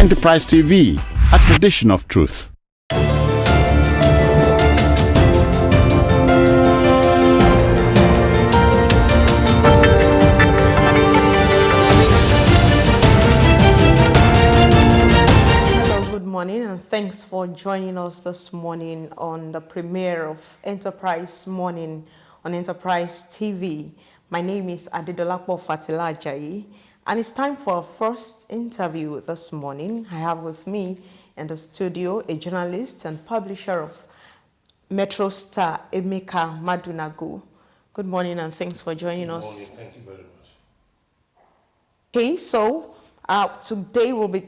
Enterprise TV, a tradition of truth. Good morning and thanks for joining us this morning on the premiere of Enterprise Morning on Enterprise TV. My name is Adedolapo Fatila Ajayi and it's time for our first interview this morning. I have with me in the studio a journalist and publisher of Metro Star, Emeka Madunagu. Good morning and thanks for joining us. Good morning, thank you very much. Okay, so today we'll be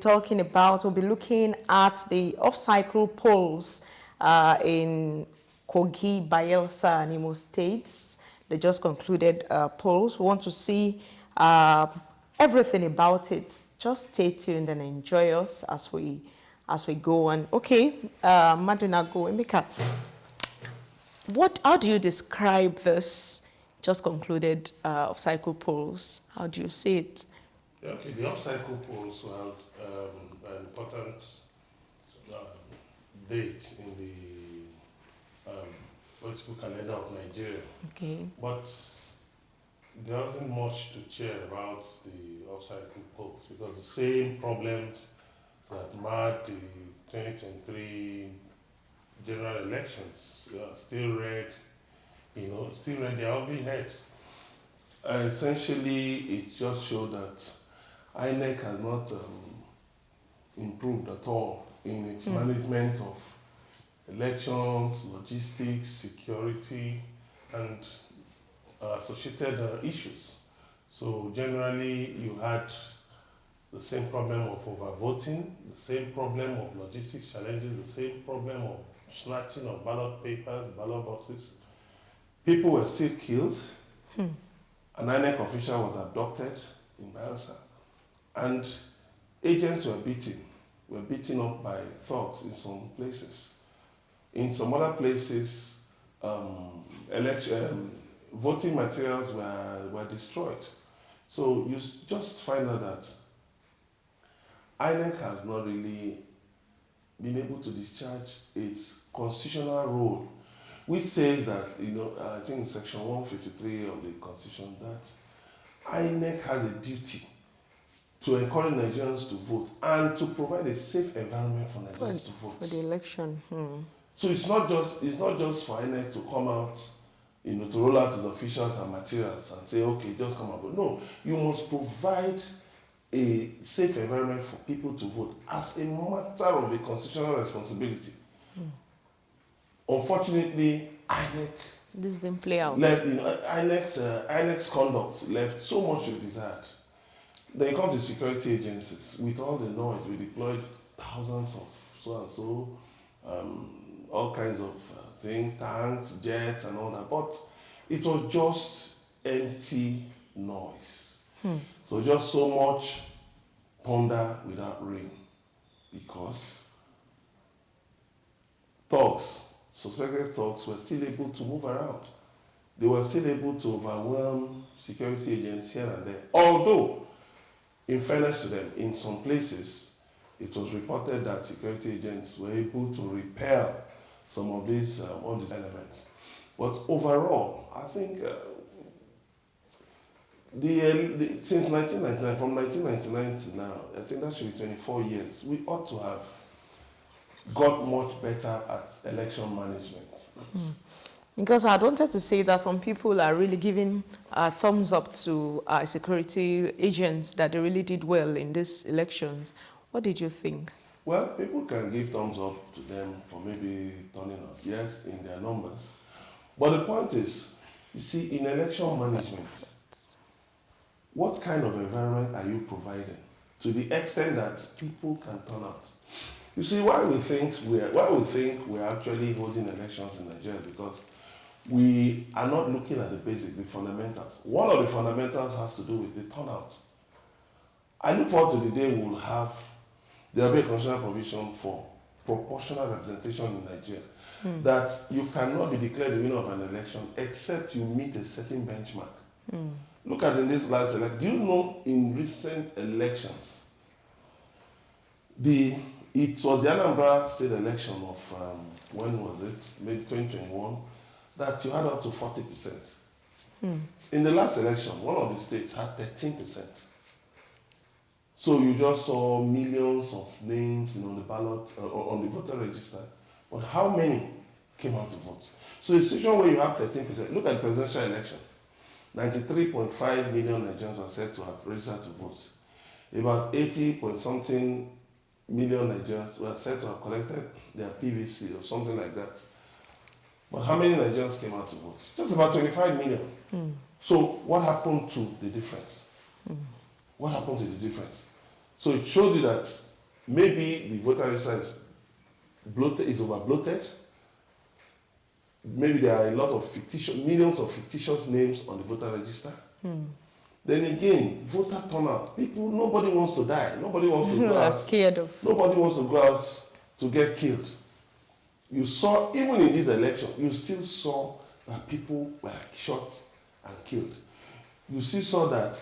looking at the off-cycle polls in Kogi, Bayelsa, and Imo states. They just concluded polls. We want to see everything about it. Just stay tuned and enjoy us as we go on. Okay, Madunagu, Emeka, how do you describe this just concluded off-cycle polls? How do you see it? Okay, the off-cycle polls were an important date in the political calendar of Nigeria. Okay. But there wasn't much to cheer about the off-cycle polls because the same problems that marred the 2023 general elections still read their ugly heads. Essentially, it just showed that INEC has not improved at all in its management of elections, logistics, security, and associated issues. So generally, you had the same problem of overvoting, the same problem of logistics challenges, the same problem of snatching of ballot papers, ballot boxes. People were still killed. An INEC official was abducted in Bayelsa, and agents were beaten up by thugs in some places. In some other places, voting materials were destroyed. So you just find out that INEC has not really been able to discharge its constitutional role, which says that, I think in section 153 of the Constitution, that INEC has a duty to encourage Nigerians to vote and to provide a safe environment for Nigerians to vote. For the election. So it's not just for INEC to come out, to roll out its officials and materials and say, okay, just come out. But no, you must provide a safe environment for people to vote as a matter of a constitutional responsibility. Unfortunately, this didn't play out. INEC's conduct left so much to be desired. Then it comes to security agencies. With all the noise, we deployed thousands of so-and-so, all kinds of things, tanks, jets, and all that. But it was just empty noise. So just so much thunder without rain, because suspected thugs were still able to move around. They were still able to overwhelm security agents here and there. Although, in fairness to them, in some places, it was reported that security agents were able to repel some of these elements. But overall, I think since 1999, from 1999 to now, I think that should be 24 years, we ought to have got much better at election management. Because I wanted to say that some people are really giving a thumbs up to security agents, that they really did well in these elections. What did you think? Well, people can give thumbs up to them for maybe turning up, yes, in their numbers. But the point is, you see, in election management, what kind of environment are you providing to the extent that people can turn out? You see, why we think we're actually holding elections in Nigeria, because we are not looking at the basics, the fundamentals. One of the fundamentals has to do with the turnout. I look forward to the day there will be a constitutional provision for proportional representation in Nigeria. That you cannot be declared the winner of an election except you meet a certain benchmark. Look at in this last election. Do you know in recent elections, It was the Anambra state election of, when was it? Maybe 2021, that you had up to 40%. In the last election, one of the states had 13%. So you just saw millions of names on the ballot, on the voter register. But how many came out to vote? So a situation where you have 13%, look at the presidential election. 93.5 million Nigerians were said to have registered to vote. About 80 point something million Nigerians were said to have collected their PVC or something like that. But how many Nigerians came out to vote? Just about 25 million. So what happened to the difference? What happened to the difference? So it showed you that maybe the voter register is bloated, is over bloated. Maybe there are a lot of millions of fictitious names on the voter register. Then again, voter turnout. Nobody wants to die. Nobody wants to go out. Scared of. Nobody wants to go out to get killed. You saw, even in this election, you still saw that people were shot and killed. You still saw that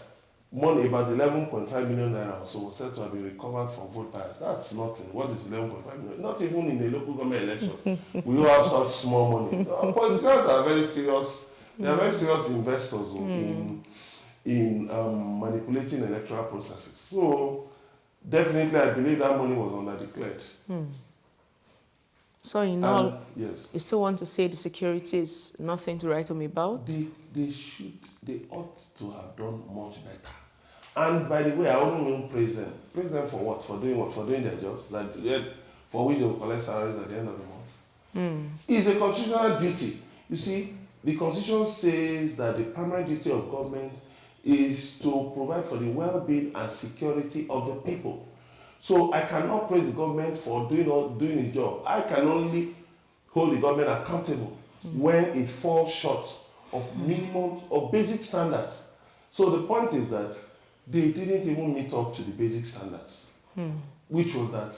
money, about 11.5 million naira or so, was said to have been recovered from vote buyers. That's nothing. What is 11.5 million? Not even in a local government election. We all have such small money. No, politicians are very serious. They are very serious investors in manipulating electoral processes. So definitely, I believe that money was underdeclared. So in all, yes, you still want to say the security is nothing to write home about? They ought to have done much better. And by the way, I wouldn't even praise them. Praise them for what? For doing what? For doing their jobs, for which they will collect salaries at the end of the month. It's a constitutional duty. You see, the Constitution says that the primary duty of government is to provide for the well-being and security of the people. So I cannot praise the government for doing its job. I can only hold the government accountable when it falls short of minimum or basic standards. So the point is that they didn't even meet up to the basic standards, which was that,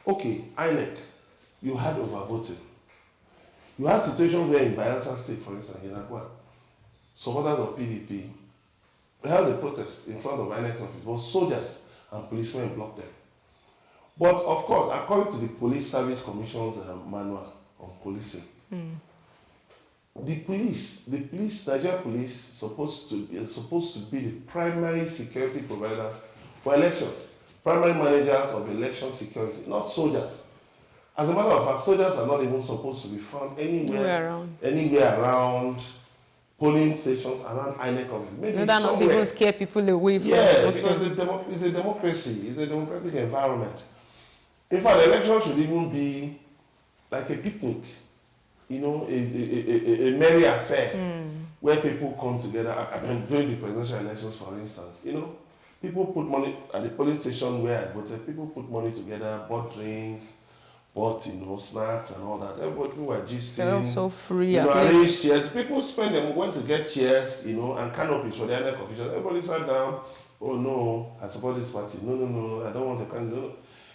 okay, INEC, you had overvoting. You had situations where in Bayelsa State, for instance, in Akwa, supporters of PDP held a protest in front of INEC's office, but soldiers and policemen blocked them. But of course, according to the Police Service Commission's manual on policing, the police, Nigeria police, supposed to be the primary security providers for elections, primary managers of election security, not soldiers. As a matter of fact, soldiers are not even supposed to be found anywhere around polling stations, around INEC offices. Maybe no, not even scare people away from voting. Because it's a democracy, it's a democratic environment. In fact, the election should even be like a picnic, a merry affair where people come together. I mean, during the presidential elections, for instance, people put money at the polling station where I voted. People put money together, bought drinks, bought snacks and all that. Everybody were gisting. They're also free. Arranged chairs. People spend them went to get chairs, and canopies for the INEC officials. Everybody sat down. Oh no, I support this party. No, I don't want to candidate. No.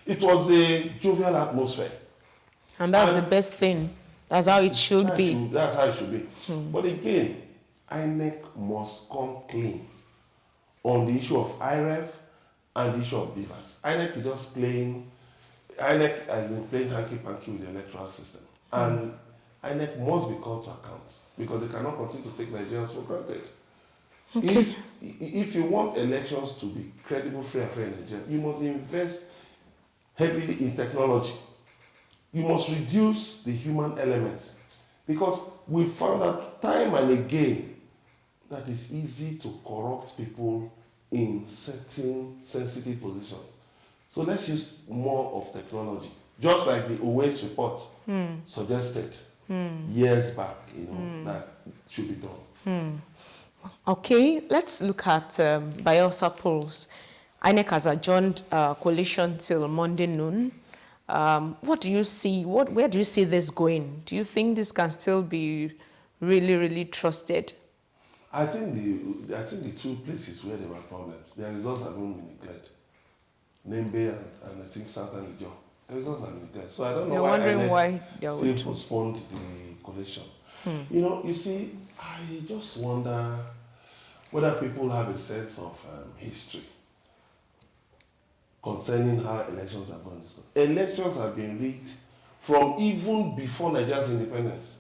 It was a jovial atmosphere. And that's the best thing. That's how it should be. That's how it should be. But again, INEC must come clean on the issue of IREV and the issue of beavers. INEC has been playing hanky-panky with the electoral system. And INEC must be called to account because they cannot continue to take Nigerians for granted. Okay. If you want elections to be credible, free and fair in Nigeria, you must invest heavily in technology. You must reduce the human element because we found out time and again that it's easy to corrupt people in certain sensitive positions. So let's use more of technology, just like the OAS report suggested years back, that should be done. Okay, let's look at Bayelsa polls. INEC has adjourned coalition till Monday noon. What do you see? Where do you see this going? Do you think this can still be really, really trusted? I think the two places where there were problems, their results have been declared. Nembe and I think Southern Ijo. The results have been declared. So I don't know You're wondering why they still postponed the coalition. You see, I just wonder whether people have a sense of history. concerning how elections have gone. Elections have been rigged from even before Nigeria's independence.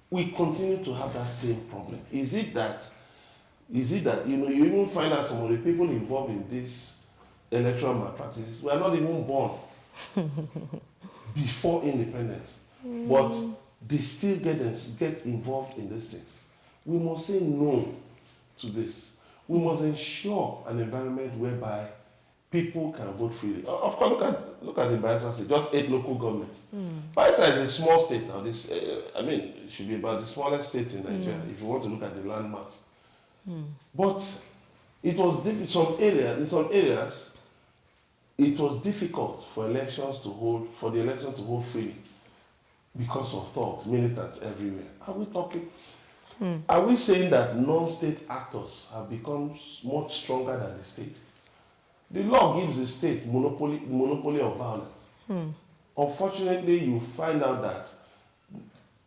We continue to have that same problem. Is it that you even find out some of the people involved in this electoral malpractices were not even born before independence, but they still get involved in these things. We must say no to this. We must ensure an environment whereby people can vote freely. Of course, look at the Bayelsa state, just 8 local governments. Bayelsa is a small state now. It should be about the smallest state in Nigeria if you want to look at the landmass. But it was in some areas, it was difficult for the election to hold freely because of thugs, militants everywhere. Are we talking? Are we saying that non-state actors have become much stronger than the state? The law gives the state monopoly of violence. Unfortunately, you find out that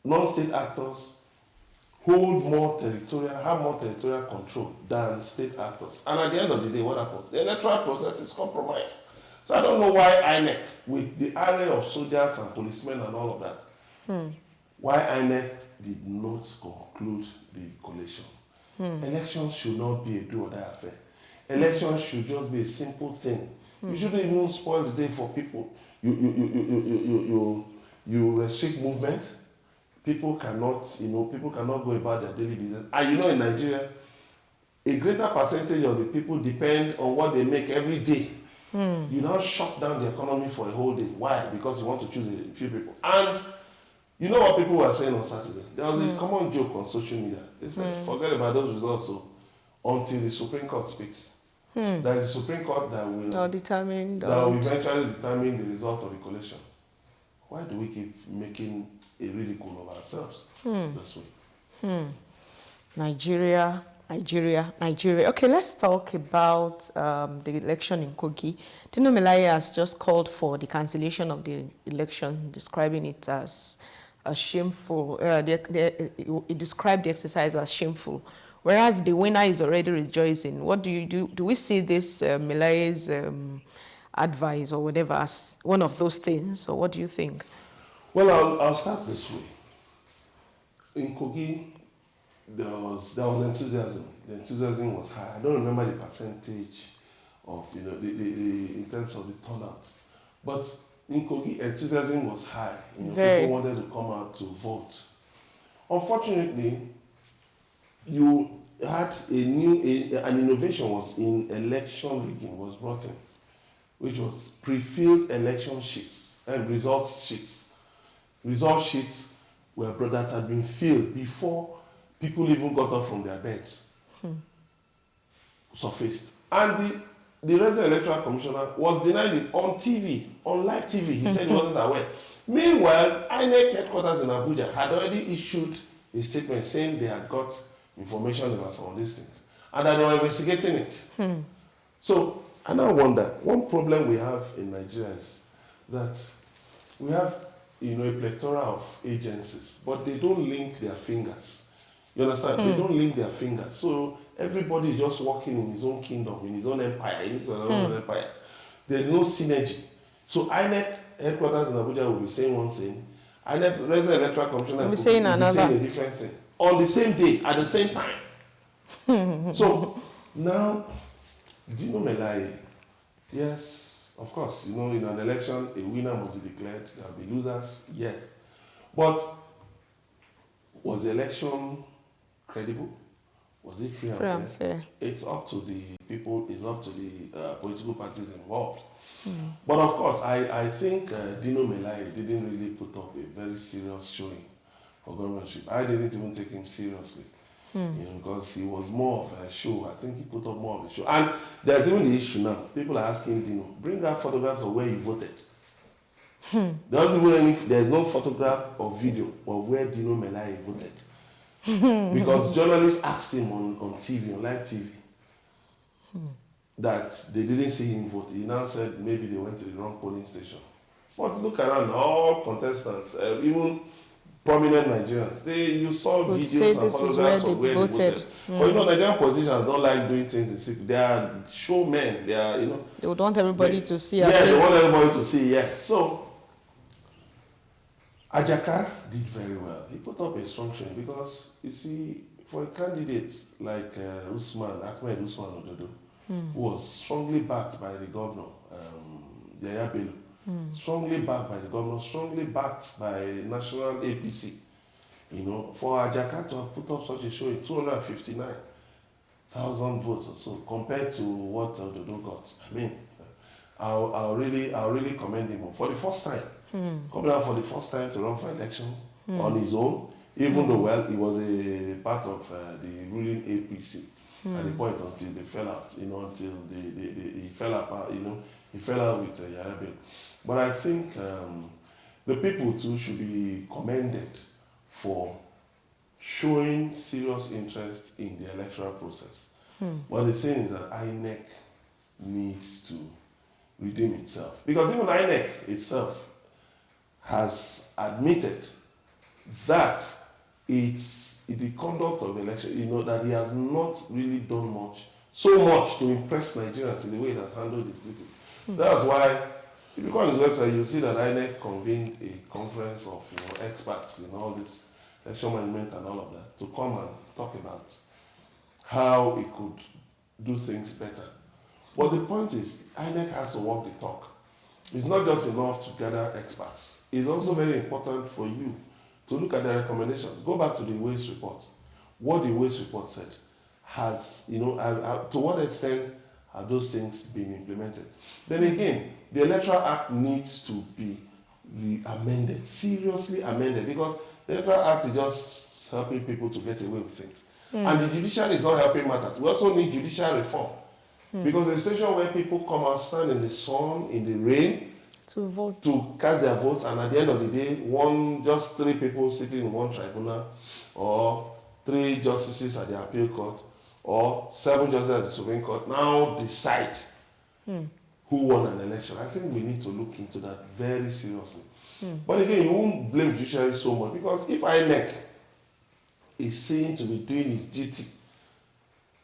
non-state actors have more territorial control than state actors. And at the end of the day, what happens? The electoral process is compromised. So I don't know why INEC, with the array of soldiers and policemen and all of that, why INEC did not conclude the collation. Elections should not be a do-or-die affair. Elections should just be a simple thing. You shouldn't even spoil the day for people. You restrict movement. People cannot go about their daily business. And in Nigeria, a greater percentage of the people depend on what they make every day. You now shut down the economy for a whole day. Why? Because you want to choose a few people. And you know what people were saying on Saturday? There was a common joke on social media. They said, forget about those results until the Supreme Court speaks. There is a Supreme Court that will eventually determine the result of the collation. Why do we keep making a ridicule of ourselves this way? Nigeria. Okay, let's talk about the election in Kogi. Dino Melaye has just called for the cancellation of the election, describing it as a shameful. He described the exercise as shameful, whereas the winner is already rejoicing. What do you do? Do we see this Melaye's advice or whatever as one of those things, or what do you think? Well, I'll start this way. In Kogi, there was enthusiasm. The enthusiasm was high. I don't remember the percentage of in terms of the turnout, but in Kogi, enthusiasm was high. People wanted to come out to vote. Unfortunately, you had an innovation was in election rigging was brought in, which was pre-filled election sheets and results sheets. Result sheets that had been filled before people even got up from their beds. Surfaced. And the resident electoral commissioner was denied it on TV, on live TV. He said he wasn't aware. Meanwhile, INEC headquarters in Abuja had already issued a statement saying they had got information about some of these things and that they were investigating it. So, I now wonder, one problem we have in Nigeria is that we have a plethora of agencies, but they don't link their fingers. You understand? They don't link their fingers. So everybody is just working in his own kingdom, in his own empire, in his own empire. There is no synergy. So INEC headquarters in Abuja will be saying one thing, INEC resident electoral commissioner will be saying a different thing on the same day, at the same time. So now, Dino Melaye, yes, of course, in an election, a winner must be declared. There will be losers, yes. But was the election credible? Was it free and fair? It's up to the people, it's up to the political parties involved. But of course, I think Dino Melaye didn't really put up a very serious showing for governorship. I didn't even take him seriously, because he was more of a show. I think he put up more of a show. And there's even the issue now. People are asking Dino, bring out photographs of where you voted. There's no photograph or video of where Dino Melaye voted. Because journalists asked him on TV, on live TV, that they didn't see him vote. He now said maybe they went to the wrong polling station. But look around, all contestants, even prominent Nigerians. You saw Would videos say and this is photographs where of they where voted. they voted. But you know, Nigerian politicians don't like doing things in secret. They are showmen. They are, you know. They would want everybody to see. Yeah, At they least. want everybody to see. Yes. So Ajaka did very well. He put up a strong showing because you see, for a candidate like Ahmed Usman Ododo, who was strongly backed by the governor, Yaya Bello, strongly backed by the governor, strongly backed by national APC. You know, for Ajaka to have put up such a showing, 259,000 votes or so, compared to what Ododo got. I mean, I'll really commend him for the first time. Coming out for the first time to run for election on his own, even though, well, he was a part of the ruling APC at the point until they fell out, you know, until he fell apart, you know, he fell out with Yaya Bello. But I think the people too should be commended for showing serious interest in the electoral process. But the thing is that INEC needs to redeem itself. Because even INEC itself has admitted that it's the conduct of the election, you know, that he has not really done so much to impress Nigerians in the way he has handled his duties. That's why, if you go on his website, you'll see that INEC convened a conference of experts in all this election management and all of that to come and talk about how he could do things better. But the point is, INEC has to walk the talk. It's not just enough to gather experts. It's also very important for you to look at the recommendations. Go back to the waste report. What the waste report said has, you know, to what extent have those things been implemented? Then again, the Electoral Act needs to be amended, seriously amended, because the Electoral Act is just helping people to get away with things. And the judiciary is not helping matters. We also need judicial reform. Because the situation where people come out, stand in the sun, in the rain, to vote, to cast their votes, and at the end of the day, just 3 people sitting in one tribunal, or 3 justices at the appeal court, or 7 justices at the Supreme Court now decide who won an election. I think we need to look into that very seriously. But again, you won't blame judiciary so much, because if INEC is seen to be doing its duty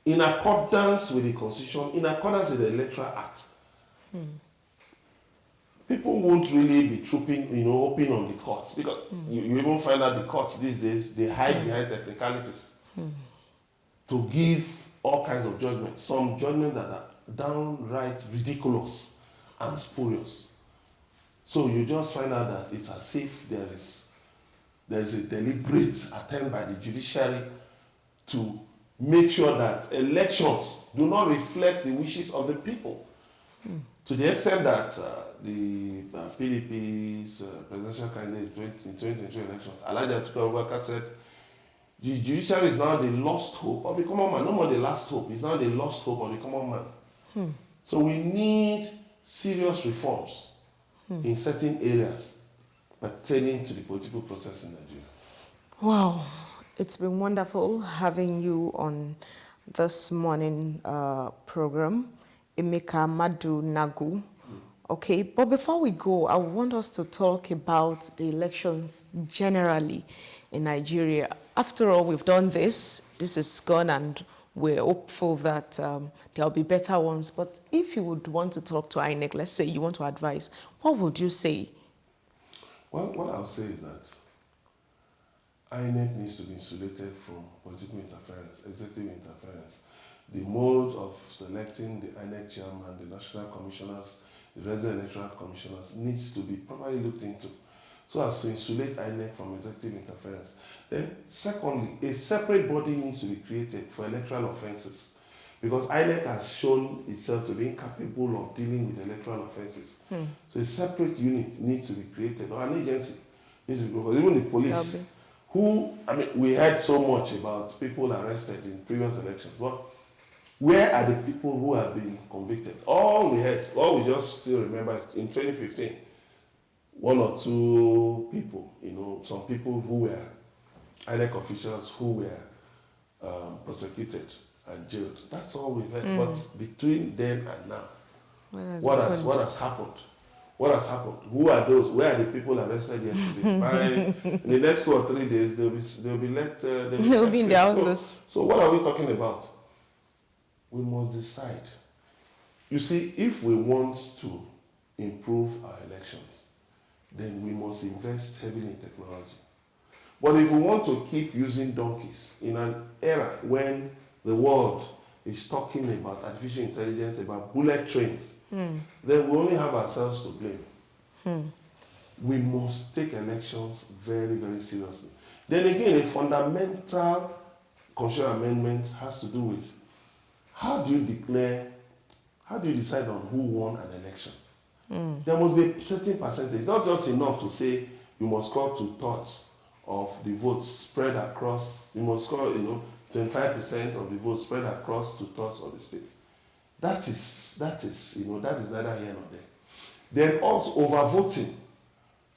in accordance with the Constitution, in accordance with the Electoral Act, people won't really be trooping, you know, open on the courts, because you even find out the courts these days, they hide behind technicalities to give all kinds of judgments. Some judgments that are downright ridiculous and spurious. So you just find out that it's as if there is a deliberate attempt by the judiciary to make sure that elections do not reflect the wishes of the people. To the extent that the PDP's presidential candidate in 2023 elections, Elijah Tukawaka, said, the judiciary is now the lost hope of the common man. No more the last hope. It's now the lost hope of the common man. So we need serious reforms in certain areas pertaining to the political process in Nigeria. Wow, it's been wonderful having you on this morning program. Emeka Madu Nagu. Okay, but before we go, I want us to talk about the elections generally in Nigeria. After all, we've done this is gone, and we're hopeful that there'll be better ones. But if you would want to talk to INEC, let's say you want to advise, what would you say? Well, what I'll say is that INEC needs to be insulated from political interference, executive interference. The mode of selecting the INEC chairman, the national commissioners, the resident electoral commissioners needs to be properly looked into so as to insulate INEC from executive interference. Then, secondly, a separate body needs to be created for electoral offences, because INEC has shown itself to be incapable of dealing with electoral offences. So a separate unit needs to be created, or an agency needs to be, because even the police, we heard so much about people arrested in previous elections, but where are the people who have been convicted? All we just still remember is in 2015, 1 or 2 people, you know, some people who were INEC officials who were prosecuted and jailed. That's all we've heard. But between then and now, what has happened? What has happened? Who are those? Where are the people arrested yesterday? In the next 2 or 3 days, they'll be in their houses. So what are we talking about? We must decide. You see, if we want to improve our elections, then we must invest heavily in technology. But if we want to keep using donkeys in an era when the world is talking about artificial intelligence, about bullet trains, then we only have ourselves to blame. We must take elections very, very seriously. Then again, a fundamental constitutional amendment has to do with how do you decide on who won an election? There must be a certain percentage, not just enough to say you must score 2/3 of the votes spread across, you must score, 25% of the votes spread across 2/3 of the state. That is neither here nor there. Then also overvoting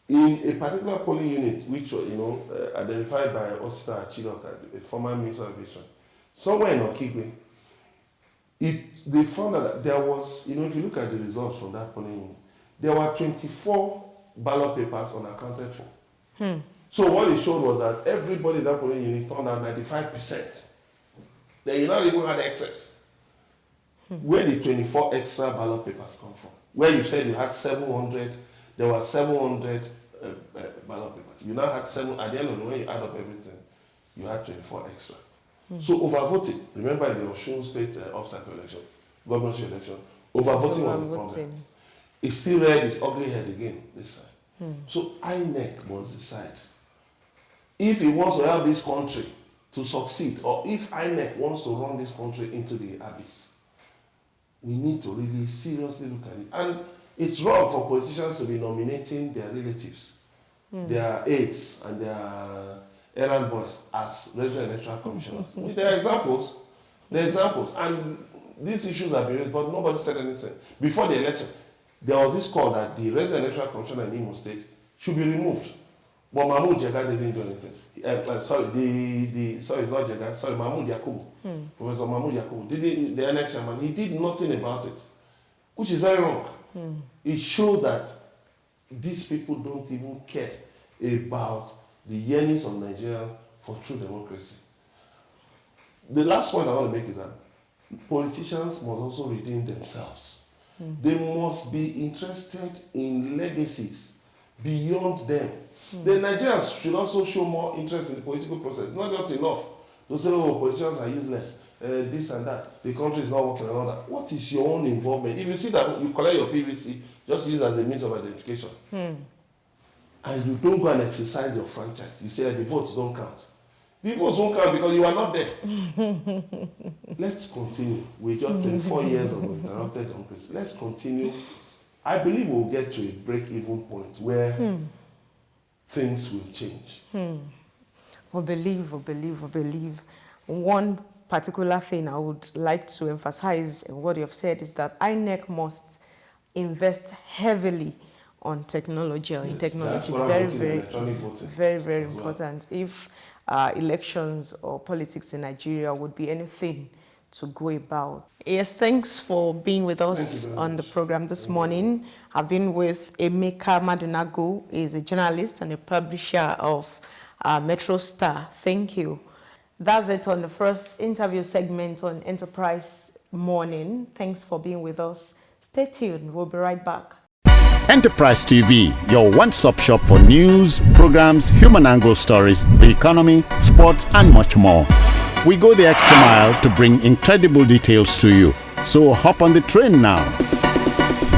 in a particular polling unit, which identified by Osita Achidota, a former Minister of Education, somewhere in Okigwe, they found that there was, if you look at the results from that polling unit, there were 24 ballot papers unaccounted for. So what it showed was that everybody in that polling unit turned out 95%. Then you not even had excess. Where did 24 extra ballot papers come from? Where you said you had 700, there were 700 ballot papers. You now had 7, at the end of the way, you add up everything, you had 24 extra. So overvoting, remember in the Osun State obstacle election, governorship election, overvoting was a problem. It still reared its ugly head again this time. So INEC must decide if it wants to help this country to succeed, or if INEC wants to run this country into the abyss. We need to really seriously look at it. And it's wrong for politicians to be nominating their relatives, their aides, and their errand boys as resident electoral commissioners. There are examples. And these issues have been raised, but nobody said anything. Before the election, there was this call that the resident electoral commissioner in Imo State should be removed. But Mahmoud Jega didn't do anything. It's not Jega, sorry, Mahmoud Yakubu. Professor Mahmoud Yakubu, the NX chairman, he did nothing about it, which is very wrong. It shows that these people don't even care about the yearnings of Nigeria for true democracy. The last point I want to make is that politicians must also redeem themselves. They must be interested in legacies beyond them. The Nigerians should also show more interest in the political process. Not just enough to say, oh, politicians are useless, this and that, the country is not working and all that. What is your own involvement? If you see that you collect your PVC, just use it as a means of identification. And you don't go and exercise your franchise. You say the votes don't count. The votes won't count because you are not there. Let's continue. We're just 24 years of interrupted democracy. Let's continue. I believe we'll get to a break-even point where things will change. We believe. One particular thing I would like to emphasize in what you have said is that INEC must invest heavily on technology or in technology. Very important. If elections or politics in Nigeria would be anything to go about. Yes, thanks for being with us on the program this morning. I've been with Emeka Madunagu. He's a journalist and a publisher of Metro Star. Thank you. That's it on the first interview segment on Enterprise Morning. Thanks for being with us. Stay tuned. We'll be right back. Enterprise TV, your one-stop shop for news, programs, human angle stories, the economy, sports, and much more. We go the extra mile to bring incredible details to you. So hop on the train now.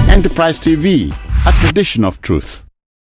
Enterprise TV, a tradition of truth.